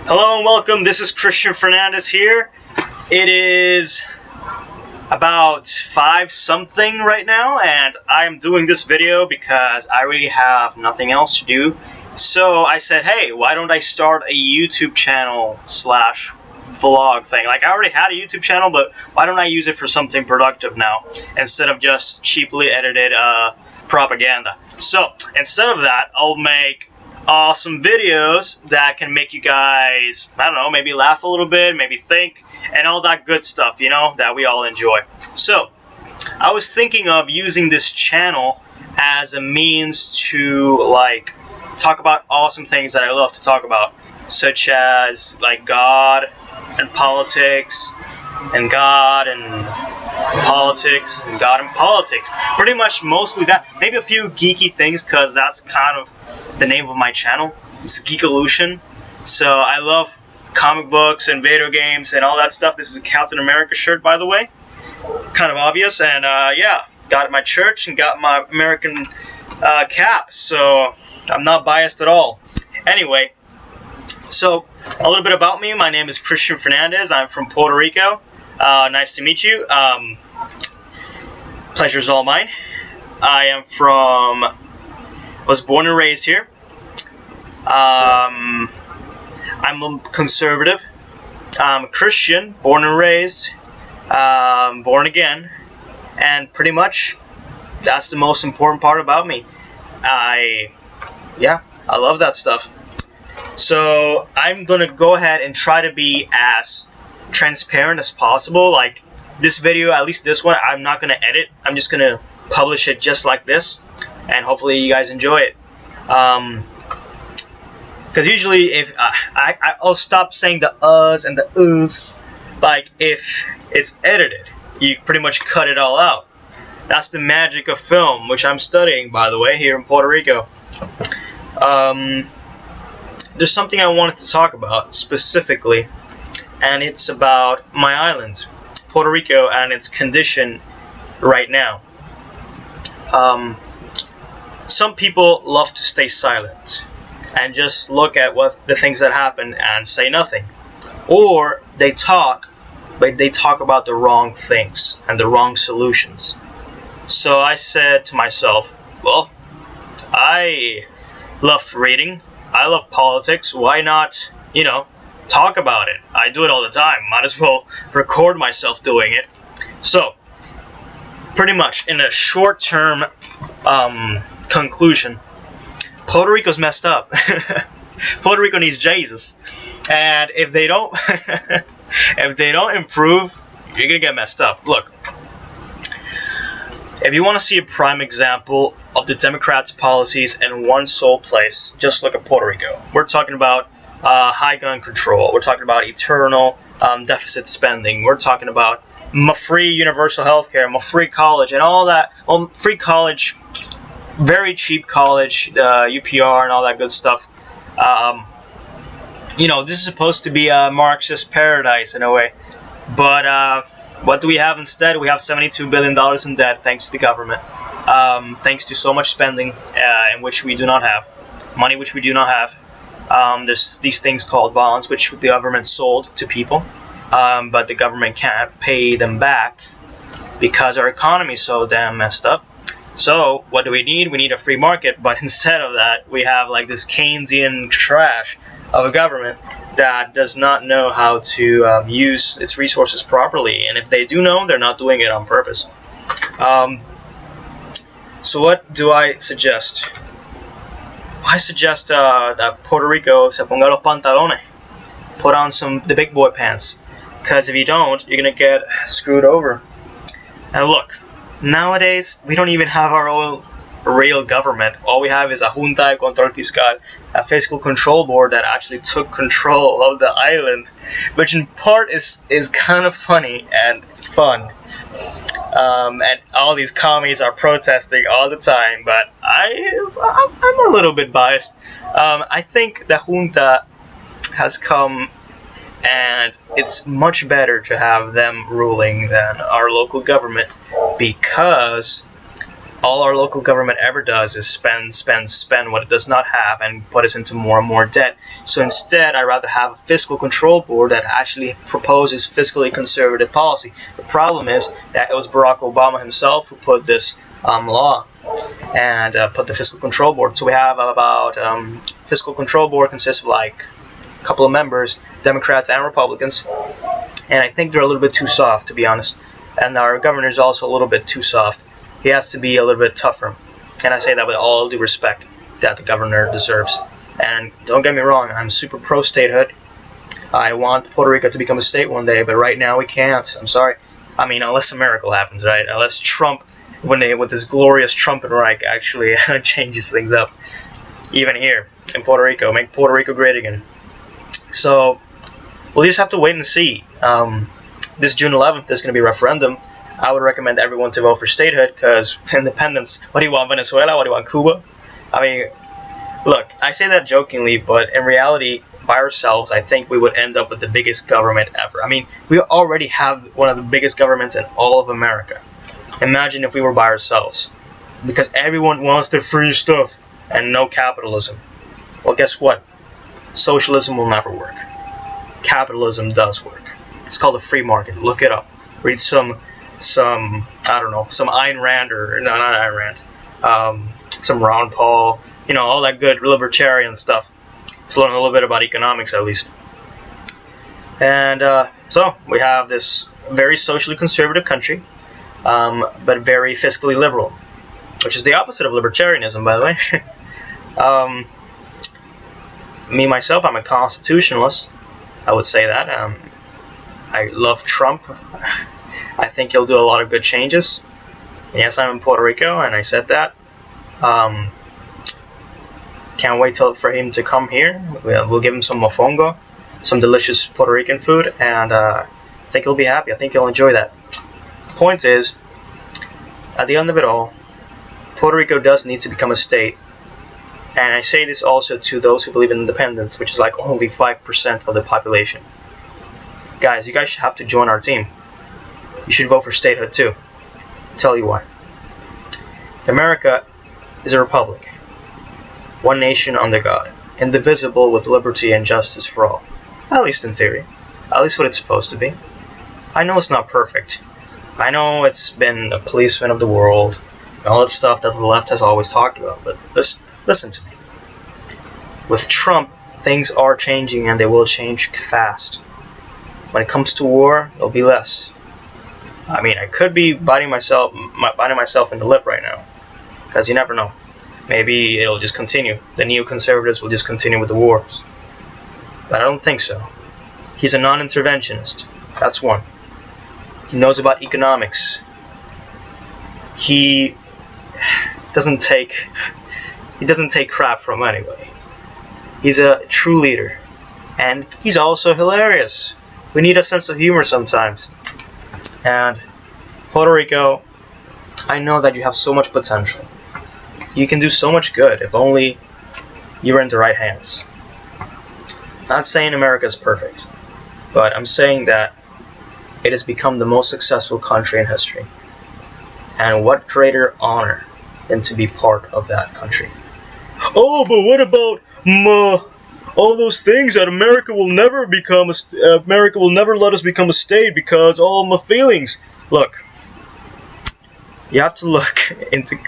Hello and welcome. This is Christian Fernandez here. It is about 5 something right now, and I am doing this video because I really have nothing else to do. So I said, hey, why don't I start a YouTube channel slash vlog thing? Like, I already had a YouTube channel, but why don't I use it for something productive now instead of just cheaply edited propaganda? So instead of that, I'll make awesome videos that can make you guys, I don't know, maybe laugh a little bit, maybe think, and all that good stuff, you know, that we all enjoy. So I was thinking of using this channel as a means to, like, talk about awesome things that I love to talk about, such as, like, God and politics, and God and politics, and God and politics. Pretty much mostly that. Maybe a few geeky things, because that's kind of the name of my channel. It's Geekolution. So I love comic books and video games and all that stuff. This is a Captain America shirt, by the way. Kind of obvious. And yeah, got it at my church and got my American cap. So I'm not biased at all. Anyway, so a little bit about me. My name is Christian Fernandez. I'm from Puerto Rico. Nice to meet you. Pleasure's all mine. I was born and raised here. I'm a conservative. I'm a Christian, born and raised, born again, and pretty much that's the most important part about me. I love that stuff. So I'm gonna go ahead and try to be as transparent as possible. Like this video, at least this one, I'm not gonna edit. I'm just gonna publish it just like this, and hopefully you guys enjoy it. Because usually if I'll stop saying the uhs and the uhs. Like if it's edited, you pretty much cut it all out. That's the magic of film, which I'm studying, by the way, here in Puerto Rico. There's something I wanted to talk about specifically, and it's about my island, Puerto Rico, and its condition right now. Some people love to stay silent and just look at the things that happen and say nothing, or they talk, but they talk about the wrong things and the wrong solutions. So I said to myself, well, I love reading, I love politics, why not, you know, talk about it? I do it all the time, might as well record myself doing it. So pretty much in a short-term conclusion, Puerto Rico's messed up. Puerto Rico needs Jesus, and if they don't improve, you're gonna get messed up. Look, if you want to see a prime example of the Democrats' policies in one sole place, just look at Puerto Rico. We're talking about high gun control. We're talking about eternal deficit spending. We're talking about free universal health care, free college, and all that. Well, free college, very cheap college, UPR, and all that good stuff. You know, this is supposed to be a Marxist paradise in a way, but what do we have instead? We have $72 billion in debt, thanks to the government, thanks to so much spending in which we do not have, money which we do not have. There's these things called bonds, which the government sold to people, but the government can't pay them back because our economy is so damn messed up. So what do we need? We need a free market, but instead of that, we have like this Keynesian trash of a government that does not know how to use its resources properly, and if they do know, they're not doing it on purpose. So what do I suggest? I suggest that Puerto Rico se ponga los pantalones, put on the big boy pants, because if you don't, you're gonna get screwed over. And look, nowadays we don't even have our own real government. All we have is a Junta de Control Fiscal, a fiscal control board that actually took control of the island, which in part is kind of funny and fun. And all these commies are protesting all the time, but I'm a little bit biased. I think the Junta has come, and it's much better to have them ruling than our local government, because All our local government ever does is spend, spend, spend what it does not have and put us into more and more debt. So instead, I'd rather have a fiscal control board that actually proposes fiscally conservative policy. The problem is that it was Barack Obama himself who put this law and put the fiscal control board. So we have about fiscal control board consists of like a couple of members, Democrats and Republicans, and I think they're a little bit too soft, to be honest. And our governor is also a little bit too soft. He has to be a little bit tougher, and I say that with all due respect that the governor deserves. And don't get me wrong, I'm super pro statehood. I want Puerto Rico to become a state one day, but right now we can't. I'm sorry. I mean, unless a miracle happens, right? Unless Trump, with his glorious Trumpenreich, actually changes things up. Even here in Puerto Rico, make Puerto Rico great again. So we'll just have to wait and see. This June 11th, there's going to be a referendum. I would recommend everyone to vote for statehood, because independence, what do you want, Venezuela? What do you want, Cuba? I mean, look, I say that jokingly, but in reality, by ourselves, I think we would end up with the biggest government ever. I mean, we already have one of the biggest governments in all of America. Imagine if we were by ourselves, because everyone wants the free stuff and no capitalism. Well, guess what? Socialism will never work. Capitalism does work. It's called a free market. Look it up. Read some I don't know, some Ayn Rand, or no, not Ayn Rand, some Ron Paul, you know, all that good libertarian stuff. To learn a little bit about economics, at least. And so we have this very socially conservative country, but very fiscally liberal, which is the opposite of libertarianism, by the way. Me myself, I'm a constitutionalist. I would say that. I love Trump. I think he'll do a lot of good changes. Yes, I'm in Puerto Rico, and I said that. Can't wait for him to come here. We'll give him some mofongo, some delicious Puerto Rican food, and I think he'll be happy. I think he'll enjoy that. Point is, at the end of it all, Puerto Rico does need to become a state. And I say this also to those who believe in independence, which is like only 5% of the population. Guys, you guys should have to join our team. You should vote for statehood too. I'll tell you why. America is a republic. One nation under God. Indivisible, with liberty and justice for all. At least in theory. At least what it's supposed to be. I know it's not perfect. I know it's been a policeman of the world, and all that stuff that the left has always talked about, but listen to me. With Trump, things are changing, and they will change fast. When it comes to war, there'll be less. I mean, I could be biting myself in the lip right now, because you never know. Maybe it'll just continue. The neoconservatives will just continue with the wars. But I don't think so. He's a non-interventionist. That's one. He knows about economics. He doesn't take crap from anybody. He's a true leader. And he's also hilarious. We need a sense of humor sometimes. And Puerto Rico, I know that you have so much potential. You can do so much good if only you're in the right hands. Not saying America is perfect, but I'm saying that it has become the most successful country in history. And what greater honor than to be part of that country? Oh, but what about all those things that America will never let us become a state because all my feelings? Look, you have to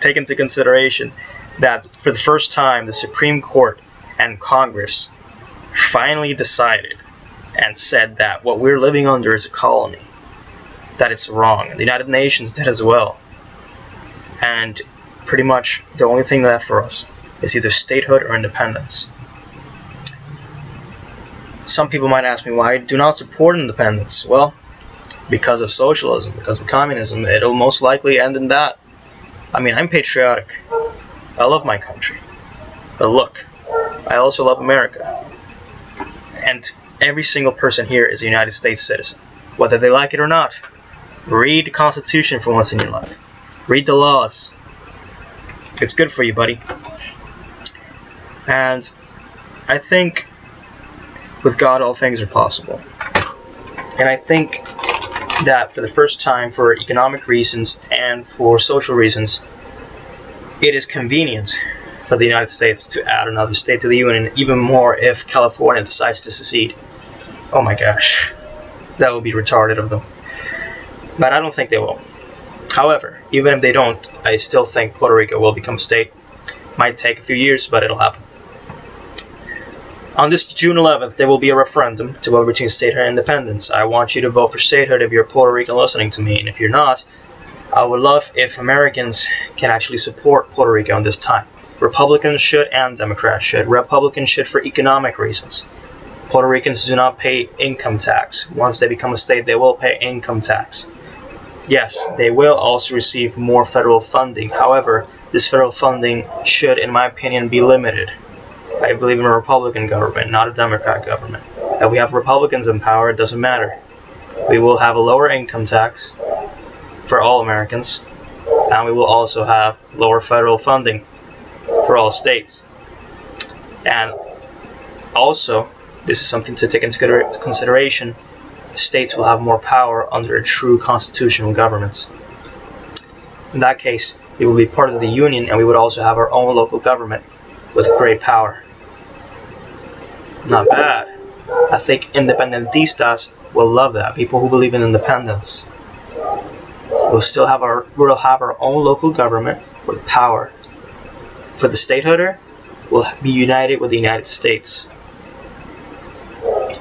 take into consideration that for the first time the Supreme Court and Congress finally decided and said that what we're living under is a colony, that it's wrong. The United Nations did as well. And pretty much the only thing left for us is either statehood or independence. Some people might ask me why I do not support independence. Well, because of socialism, because of communism. It'll most likely end in that. I mean, I'm patriotic. I love my country. But look, I also love America. And every single person here is a United States citizen, whether they like it or not. Read the Constitution for once in your life. Read the laws. It's good for you, buddy. And I think with God all things are possible. And I think that for the first time, for economic reasons and for social reasons, it is convenient for the United States to add another state to the Union, even more if California decides to secede. Oh my gosh, that would be retarded of them. But I don't think they will. However, even if they don't, I still think Puerto Rico will become a state. Might take a few years, but it'll happen. On this June 11th, there will be a referendum to vote between statehood and independence. I want you to vote for statehood if you're Puerto Rican listening to me, and if you're not, I would love if Americans can actually support Puerto Rico in this time. Republicans should and Democrats should. Republicans should for economic reasons. Puerto Ricans do not pay income tax. Once they become a state, they will pay income tax. Yes, they will also receive more federal funding. However, this federal funding should, in my opinion, be limited. I believe in a Republican government, not a Democrat government. If we have Republicans in power, it doesn't matter. We will have a lower income tax for all Americans, and we will also have lower federal funding for all states. And also, this is something to take into consideration, states will have more power under a true constitutional governments. In that case, we will be part of the Union, and we would also have our own local government with great power. Not bad. I think independentistas will love that. People who believe in independence. We'll have our own local government with power. For the statehooder, we'll be united with the United States.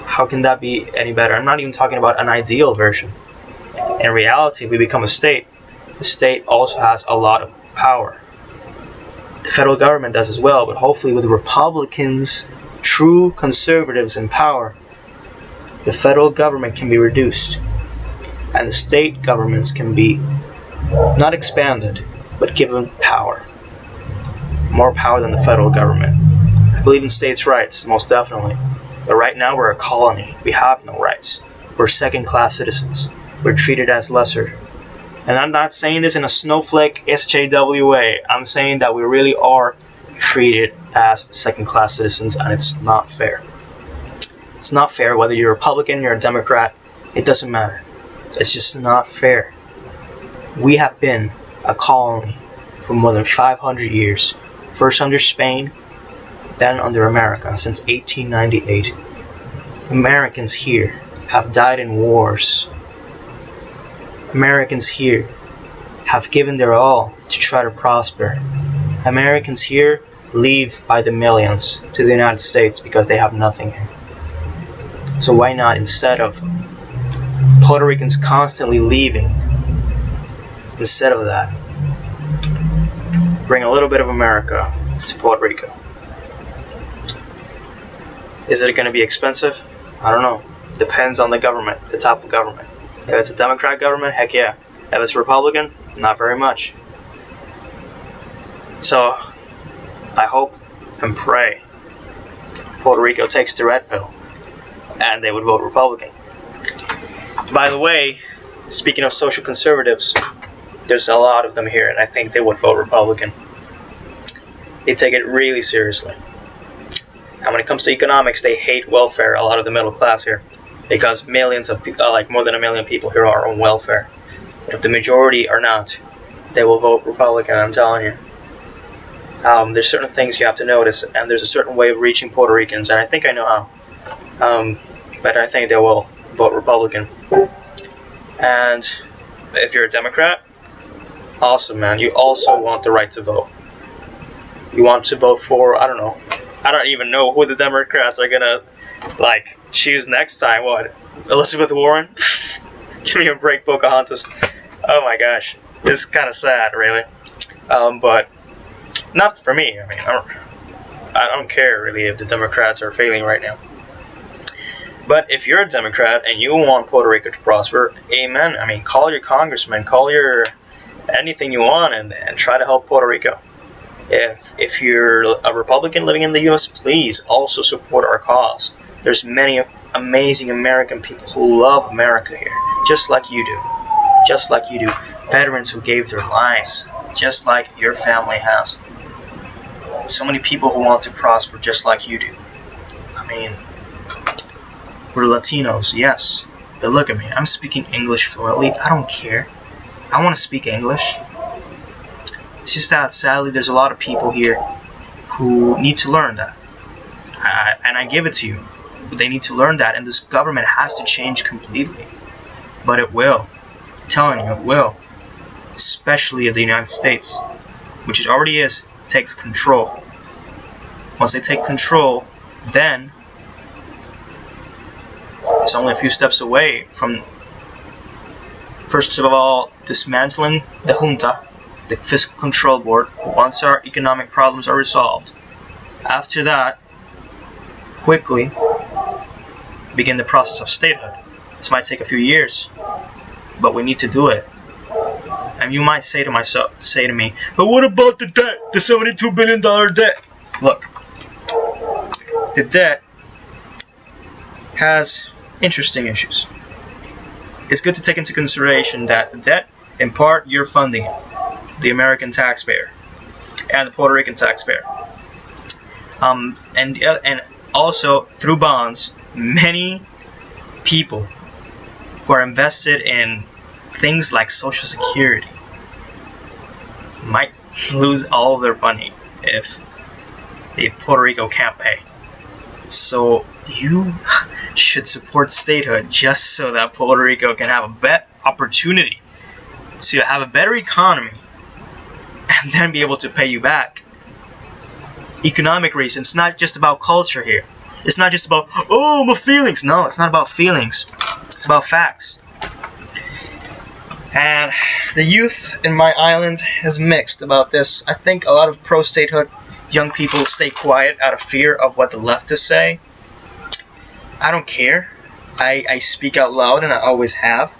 How can that be any better? I'm not even talking about an ideal version. In reality, if we become a state, the state also has a lot of power. The federal government does as well, but hopefully with Republicans, true conservatives in power, the federal government can be reduced, and the state governments can be not expanded, but given power. More power than the federal government. I believe in states' rights, most definitely. But right now we're a colony. We have no rights. We're second-class citizens. We're treated as lesser. And I'm not saying this in a snowflake SJW way. I'm saying that we really are treated as second-class citizens, and it's not fair. It's not fair whether you're a Republican, you're a Democrat. It doesn't matter. It's just not fair. We have been a colony for more than 500 years. First under Spain, then under America since 1898. Americans here have died in wars. Americans here have given their all to try to prosper. Americans here leave by the millions to the United States because they have nothing here. So why not, instead of Puerto Ricans constantly leaving, instead of that, bring a little bit of America to Puerto Rico? Is it going to be expensive? I don't know. Depends on the government, the type of government. If it's a Democrat government, heck yeah. If it's Republican, not very much. So, I hope and pray Puerto Rico takes the red pill and they would vote Republican. By the way, speaking of social conservatives, there's a lot of them here, and I think they would vote Republican. They take it really seriously. And when it comes to economics, they hate welfare, a lot of the middle class here, because millions of people, like more than 1 million people here are on welfare. But if the majority are not, they will vote Republican, I'm telling you. There's certain things you have to notice, and there's a certain way of reaching Puerto Ricans, and I think I know how. But I think they will vote Republican. And if you're a Democrat, awesome, man. You also want the right to vote. You want to vote for, I don't even know who the Democrats are gonna choose next time. What? Elizabeth Warren? Give me a break, Pocahontas. Oh my gosh, it's kind of sad, really. But not for me. I mean, I don't care really if the Democrats are failing right now. But if you're a Democrat and you want Puerto Rico to prosper, amen. I mean, call your congressman, call your anything you want, and try to help Puerto Rico. If you're a Republican living in the U.S., please also support our cause. There's many amazing American people who love America here, just like you do. Just like you do. Veterans who gave their lives, just like your family has. So many people who want to prosper just like you do. I mean, we're Latinos, yes. But look at me, I'm speaking English fluently. I don't care. I want to speak English. It's just that sadly there's a lot of people here who need to learn that. And I give it to you. They need to learn that, and this government has to change completely. But it will. I'm telling you, it will. Especially if the United States, which it already is, takes control. Once they take control, then it's only a few steps away from, first of all, dismantling the junta, the fiscal control board, once our economic problems are resolved. After that, quickly begin the process of statehood. This might take a few years, but we need to do it. And you might say to me, but what about the debt, the $72 billion debt? Look, the debt has interesting issues. It's good to take into consideration that the debt, in part, you're funding it, the American taxpayer and the Puerto Rican taxpayer. And also through bonds, many people who are invested in things like Social Security might lose all of their money if Puerto Rico can't pay. So you should support statehood just so that Puerto Rico can have a better opportunity to have a better economy and then be able to pay you back. Economic reasons, not just about culture here. It's not just about, oh, my feelings. No, it's not about feelings. It's about facts. And the youth in my island is mixed about this. I think a lot of pro-statehood young people stay quiet out of fear of what the leftists say. I don't care. I speak out loud, and I always have.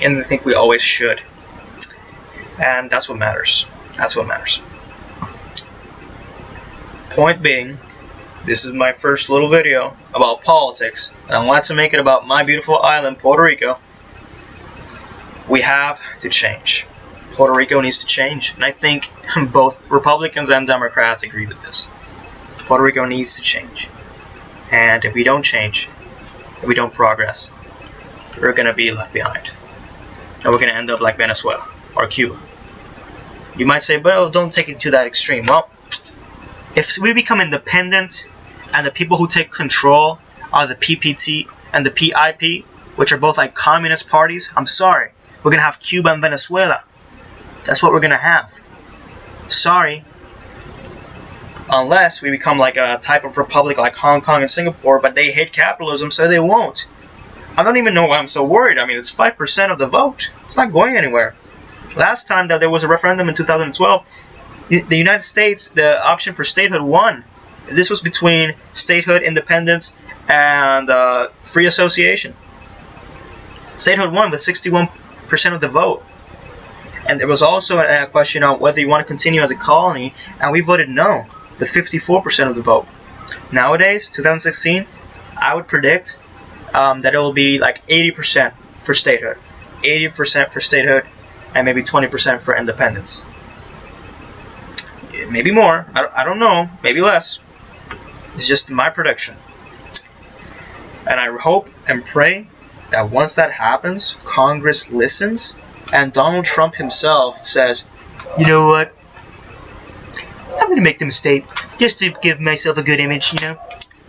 And I think we always should. And that's what matters. That's what matters. Point being, this is my first little video about politics, and I wanted to make it about my beautiful island, Puerto Rico. We have to change. Puerto Rico needs to change, and I think both Republicans and Democrats agree with this. Puerto Rico needs to change. And if we don't change, if we don't progress, we're going to be left behind. And we're going to end up like Venezuela or Cuba. You might say, but don't take it to that extreme. Well, if we become independent and the people who take control are the PPT and the PIP, which are both like communist parties, I'm sorry. We're going to have Cuba and Venezuela. That's what we're going to have. Sorry. Unless we become like a type of republic like Hong Kong and Singapore, but they hate capitalism, so they won't. I don't even know why I'm so worried. I mean, it's 5% of the vote. It's not going anywhere. Last time that there was a referendum in 2012, the United States, the option for statehood won. This was between statehood, independence, and free association. Statehood won with 61% of the vote. And there was also a question on whether you want to continue as a colony, and we voted no, with 54% of the vote. Nowadays, 2016, I would predict that it will be like 80% for statehood. 80% for statehood, and maybe 20% for independence. Maybe more, I don't know, maybe less. It's just my prediction. And I hope and pray that once that happens, Congress listens, and Donald Trump himself says, you know what, I'm going to make them a state, just to give myself a good image, you know.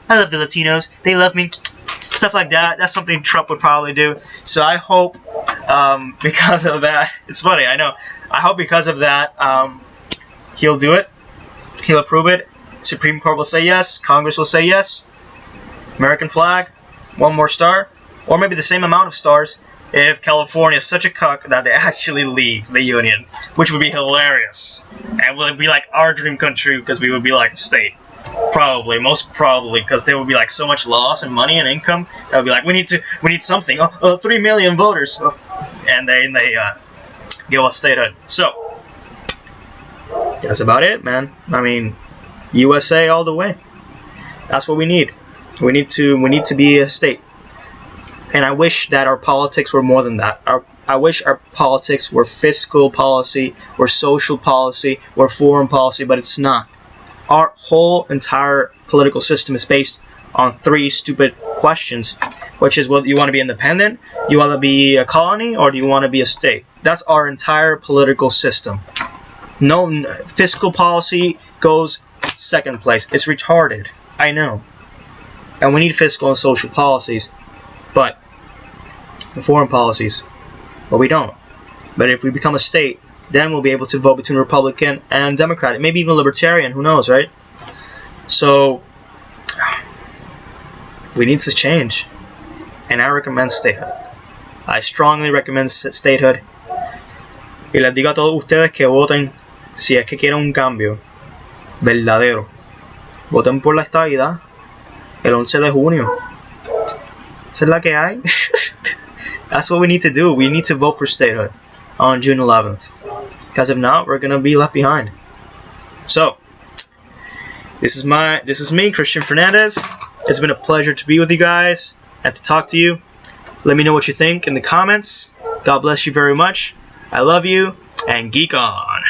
I love the Latinos, they love me, stuff like that. That's something Trump would probably do. So I hope, because of that, it's funny, I know, I hope because of that, he'll do it, he'll approve it, Supreme Court will say yes, Congress will say yes, American flag, one more star, or maybe the same amount of stars if California is such a cuck that they actually leave the union, which would be hilarious, and would be like our dream come true because we would be like a state, probably, most probably, because there would be like so much loss and money and income that would be like we need something. 3 million voters, and they give us statehood. So that's about it, man. I mean, USA all the way. That's what we need. We need to be a state. And I wish that our politics were more than that. I wish our politics were fiscal policy, were social policy, were foreign policy, but it's not. Our whole entire political system is based on 3 stupid questions, which is whether you want to be independent, you want to be a colony, or do you want to be a state? That's our entire political system. No, fiscal policy goes second place. It's retarded. I know. And we need fiscal and social policies, but foreign policies. But we don't. But if we become a state, then we'll be able to vote between Republican and Democratic, maybe even Libertarian. Who knows, right? So we need to change, and I recommend statehood. I strongly recommend statehood. Y les digo a todos ustedes que voten si es que quieren un cambio verdadero. Voten por la estadidad el 11 de junio. Esa es la que hay. That's what we need to do. We need to vote for statehood on June 11th. Because if not, we're gonna be left behind. So, this is me, Christian Fernandez. It's been a pleasure to be with you guys and to talk to you. Let me know what you think in the comments. God bless you very much. I love you, and geek on.